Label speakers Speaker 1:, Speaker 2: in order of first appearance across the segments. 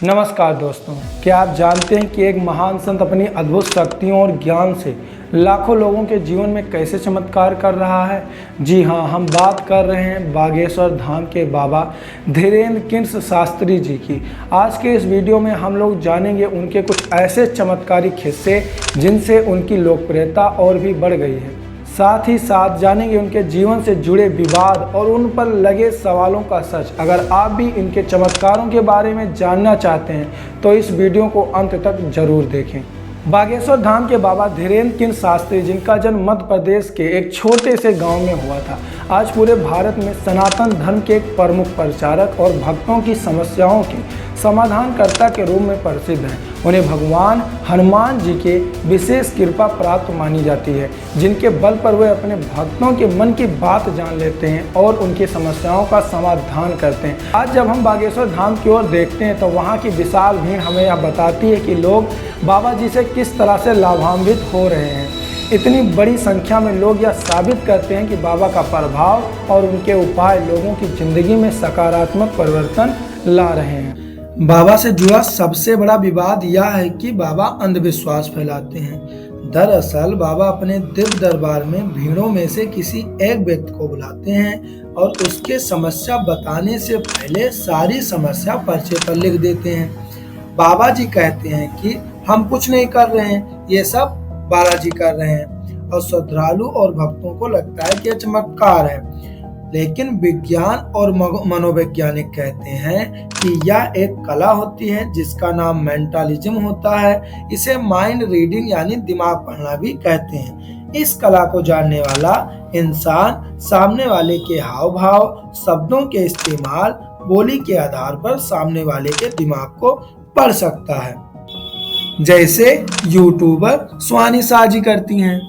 Speaker 1: नमस्कार दोस्तों, क्या आप जानते हैं कि एक महान संत अपनी अद्भुत शक्तियों और ज्ञान से लाखों लोगों के जीवन में कैसे चमत्कार कर रहा है। जी हाँ, हम बात कर रहे हैं बागेश्वर धाम के बाबा धीरेन्द्र किंस शास्त्री जी की। आज के इस वीडियो में हम लोग जानेंगे उनके कुछ ऐसे चमत्कारिक किस्से जिनसे उनकी लोकप्रियता और भी बढ़ गई है। साथ ही साथ जानेंगे उनके जीवन से जुड़े विवाद और उन पर लगे सवालों का सच। अगर आप भी इनके चमत्कारों के बारे में जानना चाहते हैं तो इस वीडियो को अंत तक जरूर देखें। बागेश्वर धाम के बाबा धीरेन्द्र किंस शास्त्री, जिनका जन्म मध्य प्रदेश के एक छोटे से गांव में हुआ था, आज पूरे भारत में सनातन धर्म के एक प्रमुख प्रचारक और भक्तों की समस्याओं के समाधानकर्ता के रूप में प्रसिद्ध हैं। उन्हें भगवान हनुमान जी के विशेष कृपा प्राप्त मानी जाती है, जिनके बल पर वे अपने भक्तों के मन की बात जान लेते हैं और उनकी समस्याओं का समाधान करते हैं। आज जब हम बागेश्वर धाम की ओर देखते हैं तो वहाँ की विशाल भीड़ हमें यह बताती है कि लोग बाबा जी से किस तरह से लाभान्वित हो रहे हैं। इतनी बड़ी संख्या में लोग यह साबित करते हैं कि बाबा का प्रभाव और उनके उपाय लोगों की जिंदगी में सकारात्मक परिवर्तन ला रहे हैं। बाबा से जुड़ा सबसे बड़ा विवाद यह है कि बाबा अंधविश्वास फैलाते हैं। दरअसल बाबा अपने दिव्य दरबार में भीड़ों में से किसी एक व्यक्ति को बुलाते हैं और उसके समस्या बताने से पहले सारी समस्या पर्चे पर लिख देते हैं। बाबा जी कहते हैं कि हम कुछ नहीं कर रहे हैं, ये सब बालाजी कर रहे हैं, और श्रद्धालु और भक्तों को लगता है कि यह चमत्कार है। लेकिन विज्ञान और मनोवैज्ञानिक कहते हैं कि यह एक कला होती है जिसका नाम मेंटालिज्म होता है। इसे माइंड रीडिंग यानी दिमाग पढ़ना भी कहते हैं। इस कला को जानने वाला इंसान सामने वाले के हाव भाव, शब्दों के इस्तेमाल, बोली के आधार पर सामने वाले के दिमाग को पढ़ सकता है, जैसे यूट्यूबर स्वानी साजी करती हैं।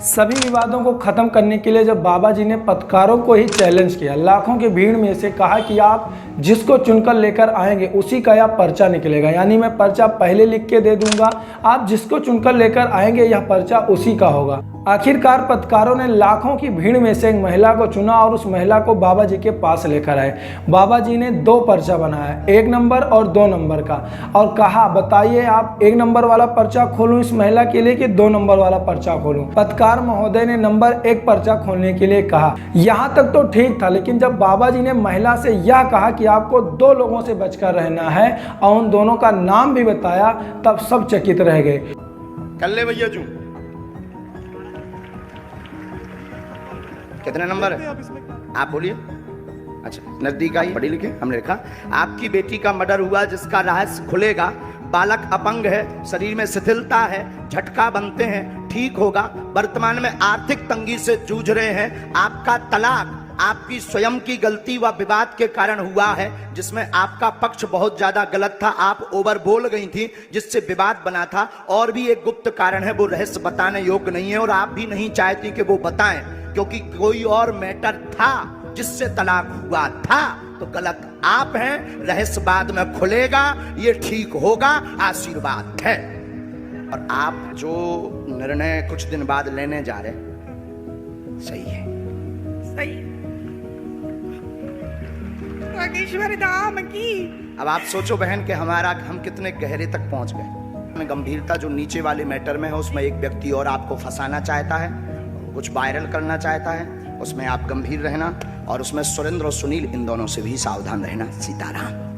Speaker 1: सभी विवादों को खत्म करने के लिए जब बाबा जी ने पत्रकारों को ही चैलेंज किया, लाखों की भीड़ में से कहा कि आप जिसको चुनकर लेकर आएंगे उसी का यह पर्चा निकलेगा, यानी मैं पर्चा पहले लिख के दे दूंगा, आप जिसको चुनकर लेकर आएंगे यह पर्चा उसी का होगा। आखिरकार पत्रकारों ने लाखों की भीड़ में से एक महिला को चुना और उस महिला को बाबा जी के पास लेकर आए। बाबा जी ने 2 पर्चा बनाया, 1 नंबर और 2 नंबर का, और कहा बताइए आप 1 नंबर वाला पर्चा खोलूं इस महिला के लिए कि 2 नंबर वाला पर्चा खोलूं। पत्रकार महोदय ने नंबर 1 पर्चा खोलने के लिए कहा। यहाँ तक तो ठीक था, लेकिन जब बाबा जी ने महिला से यह कहा कि आपको 2 लोगों से बचकर रहना है और उन दोनों का नाम भी बताया, तब सब चकित रह गए।
Speaker 2: कर ले भैया जू कितने नंबर है आप बोलिए। अच्छा, नजदीक आई, पढ़ी लिखे। हमने लिखा आपकी बेटी का मर्डर हुआ जिसका रहस्य खुलेगा। बालक अपंग है, शरीर में शिथिलता है, झटका बनते हैं, ठीक होगा। वर्तमान में आर्थिक तंगी से जूझ रहे हैं। आपका तलाक आपकी स्वयं की गलती व विवाद के कारण हुआ है, जिसमें आपका पक्ष बहुत ज्यादा गलत था। आप ओवर बोल गई थी जिससे विवाद बना था। और भी एक गुप्त कारण है, वो रहस्य बताने योग्य नहीं है और आप भी नहीं चाहती कि वो बताएं, क्योंकि कोई और मैटर था जिससे तलाक हुआ था। तो गलत आप हैं, रहस्य बाद में खुलेगा, ये ठीक होगा, आशीर्वाद है। और आप जो निर्णय कुछ दिन बाद लेने जा रहे सही है,
Speaker 3: सही बागेश्वर धाम की।
Speaker 2: अब आप सोचो बहन कि हम कितने गहरे तक पहुंच गए। गंभीरता जो नीचे वाले मैटर में है उसमें एक व्यक्ति और आपको फंसाना चाहता है, कुछ वायरल करना चाहता है, उसमें आप गंभीर रहना, और उसमें सुरेंद्र और सुनील इन दोनों से भी सावधान रहना। सीताराम।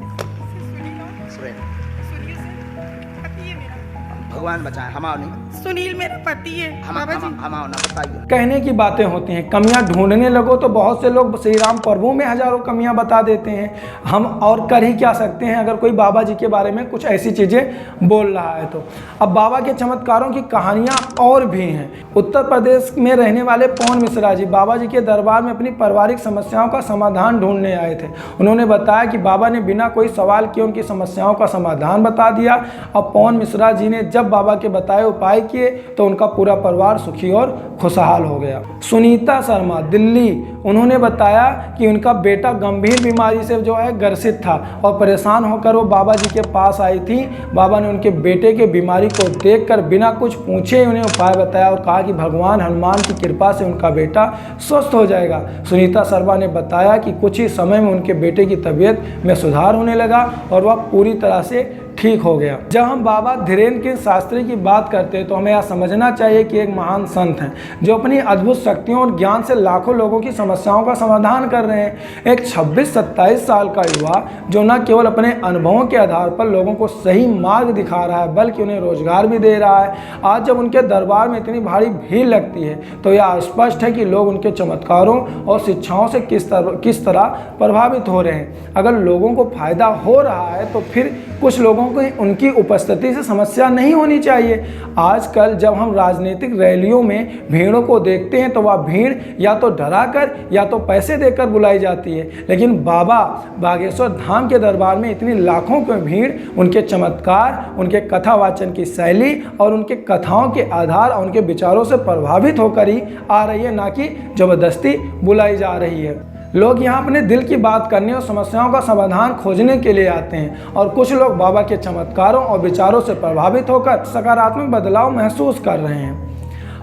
Speaker 2: भगवान बचाए, हमारा नहीं,
Speaker 3: सुनील मेरा पति है। बाबा जी
Speaker 2: हमारा ना बताइए।
Speaker 1: कहने की बातें होती हैं, कमियां ढूंढने लगो तो बहुत से लोग श्री राम प्रभु में हजारों कमियां बता देते हैं। हम और कर ही क्या सकते हैं अगर कोई बाबा जी के बारे में कुछ ऐसी चीजें बोल रहा है तो। अब बाबा के चमत्कारों की कहानियां और भी हैं। उत्तर प्रदेश में रहने वाले पवन मिश्रा जी बाबा जी के दरबार में अपनी पारिवारिक समस्याओं का समाधान ढूंढने आए थे। उन्होंने बताया कि बाबा ने बिना कोई सवाल किए उनकी समस्याओं का समाधान बता दिया। और पवन मिश्रा जी ने जब जब बाबा के बताए उपाय किए तो उनका पूरा परिवार सुखी और खुशहाल हो गया। सुनीता शर्मा दिल्ली, उन्होंने बताया कि उनका बेटा गंभीर बीमारी से जो है ग्रसित था और परेशान होकर वो बाबा जी के पास आई थी। बाबा ने उनके बेटे के बीमारी को देखकर बिना कुछ पूछे उन्हें उपाय बताया और कहा कि भगवान हनुमान की कृपा से उनका बेटा स्वस्थ हो जाएगा। सुनीता शर्मा ने बताया कि कुछ ही समय में उनके बेटे की तबीयत में सुधार होने लगा और वह पूरी तरह से ठीक हो गया। जब हम बाबा धीरेन्द्र किंज शास्त्री की बात करते हैं तो हमें यह समझना चाहिए कि एक महान संत हैं जो अपनी अद्भुत शक्तियों और ज्ञान से लाखों लोगों की समस्याओं का समाधान कर रहे हैं। एक 26-27 साल का युवा जो न केवल अपने अनुभवों के आधार पर लोगों को सही मार्ग दिखा रहा है बल्कि उन्हें रोजगार भी दे रहा है। आज जब उनके दरबार में इतनी भारी भीड़ लगती है तो यह स्पष्ट है कि लोग उनके चमत्कारों और शिक्षाओं से किस तरह प्रभावित हो रहे हैं। अगर लोगों को फायदा हो रहा है तो फिर कुछ लोगों को उनकी उपस्थिति से समस्या नहीं होनी चाहिए। आजकल जब हम राजनीतिक रैलियों में भीड़ों को देखते हैं तो वह भीड़ या तो डराकर या तो पैसे देकर बुलाई जाती है, लेकिन बाबा बागेश्वर धाम के दरबार में इतनी लाखों की भीड़ उनके चमत्कार, उनके कथा वाचन की शैली और उनके कथाओं के आधार और उनके विचारों से प्रभावित होकर ही आ रही है, ना कि जबरदस्ती बुलाई जा रही है। लोग यहाँ अपने दिल की बात करने और समस्याओं का समाधान खोजने के लिए आते हैं और कुछ लोग बाबा के चमत्कारों और विचारों से प्रभावित होकर सकारात्मक बदलाव महसूस कर रहे हैं।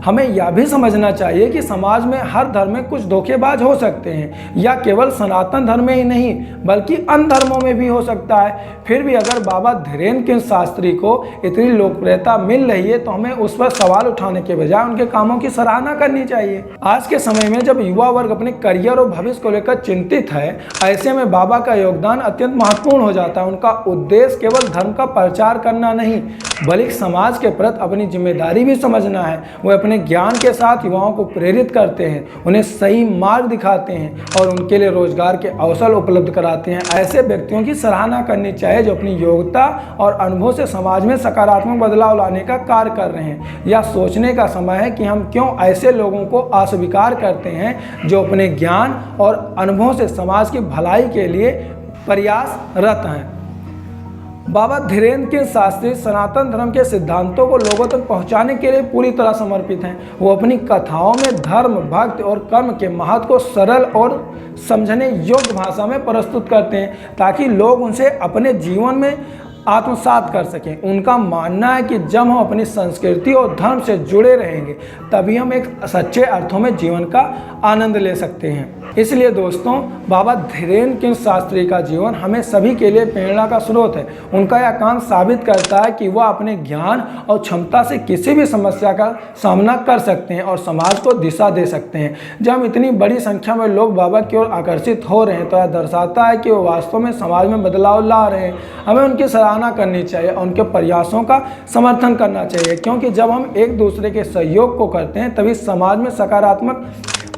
Speaker 1: हमें यह भी समझना चाहिए कि समाज में हर धर्म में कुछ धोखेबाज हो सकते हैं, या केवल सनातन धर्म में ही नहीं बल्कि अन्य धर्मों में भी हो सकता है। फिर भी अगर बाबा धीरेन्द्र किंज शास्त्री को इतनी लोकप्रियता मिल रही है तो हमें उस पर सवाल उठाने के बजाय उनके कामों की सराहना करनी चाहिए। आज के समय में जब युवा वर्ग अपने करियर और भविष्य को लेकर चिंतित है, ऐसे में बाबा का योगदान अत्यंत महत्वपूर्ण हो जाता है। उनका उद्देश्य केवल धर्म का प्रचार करना नहीं बल्कि समाज के प्रति अपनी जिम्मेदारी भी समझना है। वे अपने ज्ञान के साथ युवाओं को प्रेरित करते हैं, उन्हें सही मार्ग दिखाते हैं और उनके लिए रोजगार के अवसर उपलब्ध कराते हैं। ऐसे व्यक्तियों की सराहना करनी चाहिए जो अपनी योग्यता और अनुभव से समाज में सकारात्मक बदलाव लाने का कार्य कर रहे हैं। यह सोचने का समय है कि हम क्यों ऐसे लोगों को अस्वीकार करते हैं जो अपने ज्ञान और अनुभव से समाज की भलाई के लिए प्रयासरत हैं। बाबा धीरेन्द्र किंज शास्त्री सनातन धर्म के सिद्धांतों को लोगों तक पहुंचाने के लिए पूरी तरह समर्पित हैं। वो अपनी कथाओं में धर्म, भक्ति और कर्म के महत्व को सरल और समझने योग्य भाषा में प्रस्तुत करते हैं ताकि लोग उनसे अपने जीवन में आत्मसात कर सकें। उनका मानना है कि जब हम अपनी संस्कृति और धर्म से जुड़े रहेंगे तभी हम एक सच्चे अर्थों में जीवन का आनंद ले सकते हैं। इसलिए दोस्तों, बाबा धीरेन्द्र किंज शास्त्री का जीवन हमें सभी के लिए प्रेरणा का स्रोत है। उनका यह काम साबित करता है कि वह अपने ज्ञान और क्षमता से किसी भी समस्या का सामना कर सकते हैं और समाज को दिशा दे सकते हैं। जब हम इतनी बड़ी संख्या में लोग बाबा की ओर आकर्षित हो रहे हैं तो यह दर्शाता है कि वो वास्तव में समाज में बदलाव ला रहे हैं। हमें उनकी सराहना करनी चाहिए और उनके प्रयासों का समर्थन करना चाहिए, क्योंकि जब हम एक दूसरे के सहयोग को करते हैं तभी समाज में सकारात्मक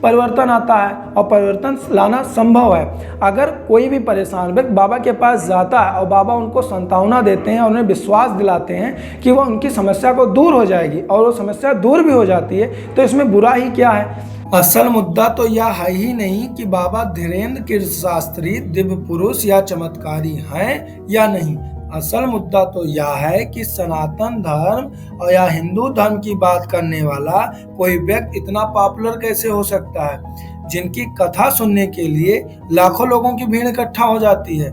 Speaker 1: परिवर्तन आता है और परिवर्तन लाना संभव है। अगर कोई भी परेशान व्यक्ति बाबा के पास जाता है और बाबा उनको सांत्वना देते हैं और उन्हें विश्वास दिलाते हैं कि वह उनकी समस्या को दूर हो जाएगी और वो समस्या दूर भी हो जाती है, तो इसमें बुरा ही क्या है। असल मुद्दा तो यह है ही नहीं कि बाबा धीरेन्द्र किंज शास्त्री दिव्य पुरुष या चमत्कारी हैं या नहीं। असल मुद्दा तो यह है कि सनातन धर्म और या हिंदू धर्म की बात करने वाला कोई व्यक्ति इतना पॉपुलर कैसे हो सकता है जिनकी कथा सुनने के लिए लाखों लोगों की भीड़ इकट्ठा हो जाती है।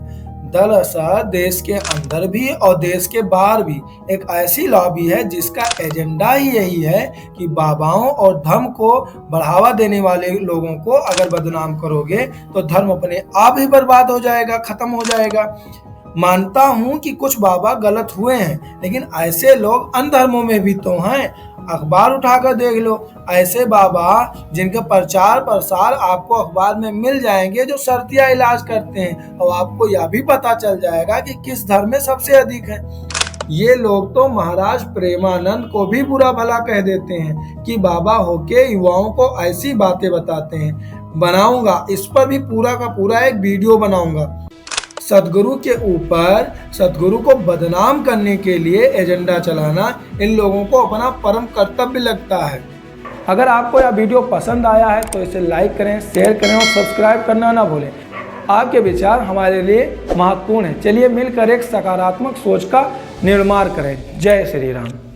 Speaker 1: दरअसल देश के अंदर भी और देश के बाहर भी एक ऐसी लॉबी है जिसका एजेंडा ही यही है कि बाबाओं और धर्म को बढ़ावा देने वाले लोगों को अगर बदनाम करोगे तो धर्म अपने आप ही बर्बाद हो जाएगा, खत्म हो जाएगा। मानता हूं कि कुछ बाबा गलत हुए हैं, लेकिन ऐसे लोग अन्य धर्मों में भी तो हैं। अखबार उठाकर देख लो, ऐसे बाबा जिनके प्रचार प्रसार आपको अखबार में मिल जाएंगे जो शर्तिया इलाज करते हैं, और आपको यह भी पता चल जाएगा कि किस धर्म में सबसे अधिक है। ये लोग तो महाराज प्रेमानंद को भी बुरा भला कह देते हैं कि बाबा होके युवाओं को ऐसी बातें बताते हैं। बनाऊंगा इस पर भी पूरा का पूरा एक वीडियो बनाऊंगा। सदगुरु के ऊपर सदगुरु को बदनाम करने के लिए एजेंडा चलाना इन लोगों को अपना परम कर्तव्य लगता है। अगर आपको यह वीडियो पसंद आया है तो इसे लाइक करें, शेयर करें और सब्सक्राइब करना ना भूलें। आपके विचार हमारे लिए महत्वपूर्ण हैं। चलिए मिलकर एक सकारात्मक सोच का निर्माण करें। जय श्री राम।